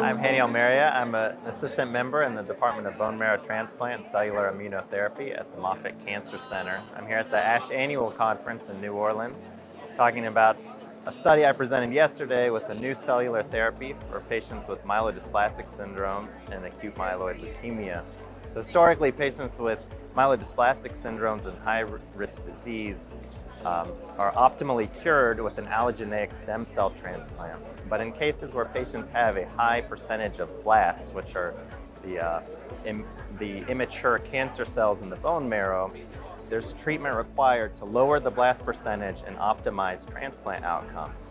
I'm Hany Elmariah. I'm an assistant member in the Department of Bone Marrow Transplant and Cellular Immunotherapy at the Moffitt Cancer Center. I'm here at the ASH Annual Conference in New Orleans talking about a study I presented yesterday with a new cellular therapy for patients with myelodysplastic syndromes and acute myeloid leukemia. So historically, patients with myelodysplastic syndromes and high-risk disease are optimally cured with an allogeneic stem cell transplant. But in cases where patients have a high percentage of blasts, which are the immature cancer cells in the bone marrow, there's treatment required to lower the blast percentage and optimize transplant outcomes.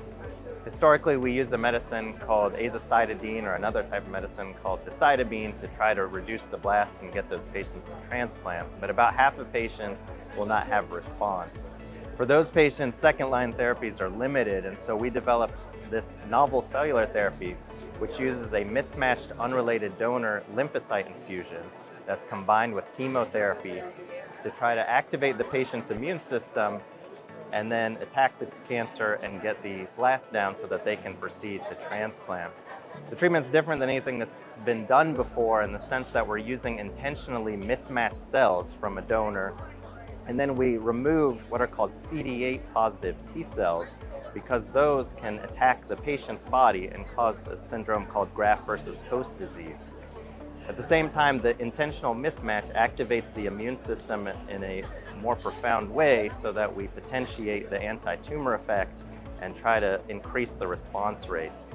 Historically, we use a medicine called azacitidine or another type of medicine called decitabine to try to reduce the blasts and get those patients to transplant, but about half of patients will not have a response. For those patients, second-line therapies are limited, and so we developed this novel cellular therapy, which uses a mismatched unrelated donor lymphocyte infusion that's combined with chemotherapy to try to activate the patient's immune system and then attack the cancer and get the blast down so that they can proceed to transplant. The treatment's different than anything that's been done before in the sense that we're using intentionally mismatched cells from a donor, and then we remove what are called CD8 positive T cells because those can attack the patient's body and cause a syndrome called graft versus host disease. At the same time, the intentional mismatch activates the immune system in a more profound way so that we potentiate the anti-tumor effect and try to increase the response rates.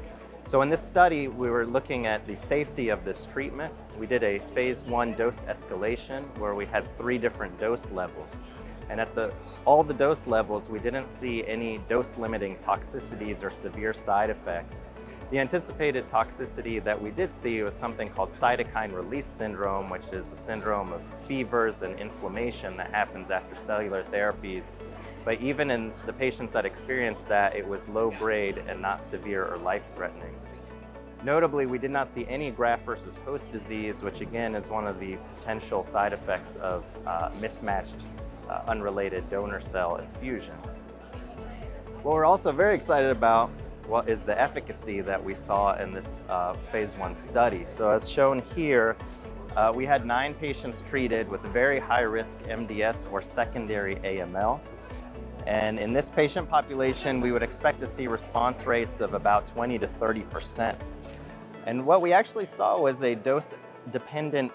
So in this study, we were looking at the safety of this treatment. We did a phase 1 dose escalation where we had 3 different dose levels. And at all the dose levels, we didn't see any dose-limiting toxicities or severe side effects. The anticipated toxicity that we did see was something called cytokine release syndrome, which is a syndrome of fevers and inflammation that happens after cellular therapies. But even in the patients that experienced that, it was low grade and not severe or life-threatening. Notably, we did not see any graft versus host disease, which again is one of the potential side effects of mismatched unrelated donor cell infusion. What we're also very excited about is the efficacy that we saw in this phase 1 study. So as shown here, we had 9 patients treated with very high-risk MDS or secondary AML. And in this patient population, we would expect to see response rates of about 20 to 30%. And what we actually saw was a dose-dependent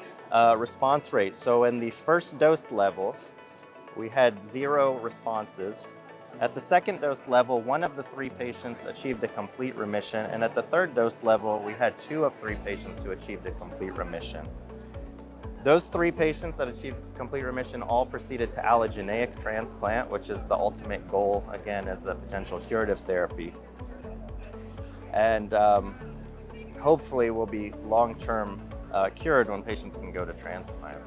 response rate. So in the first dose level, we had 0 responses. At the second dose level, 1 of the 3 patients achieved a complete remission, and at the third dose level, we had 2 of 3 patients who achieved a complete remission. Those 3 patients that achieved complete remission all proceeded to allogeneic transplant, which is the ultimate goal, again, as a potential curative therapy. And hopefully will be long-term cured when patients can go to transplant.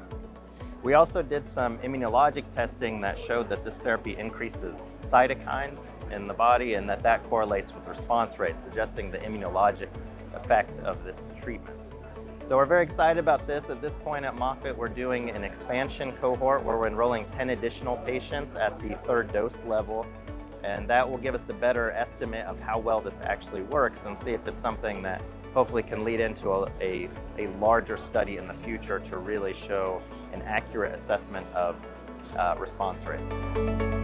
We also did some immunologic testing that showed that this therapy increases cytokines in the body and that correlates with response rates, suggesting the immunologic effect of this treatment. So we're very excited about this. At this point at Moffitt, we're doing an expansion cohort where we're enrolling 10 additional patients at the 3rd dose level, and that will give us a better estimate of how well this actually works and see if it's something that hopefully can lead into a larger study in the future to really show an accurate assessment of response rates.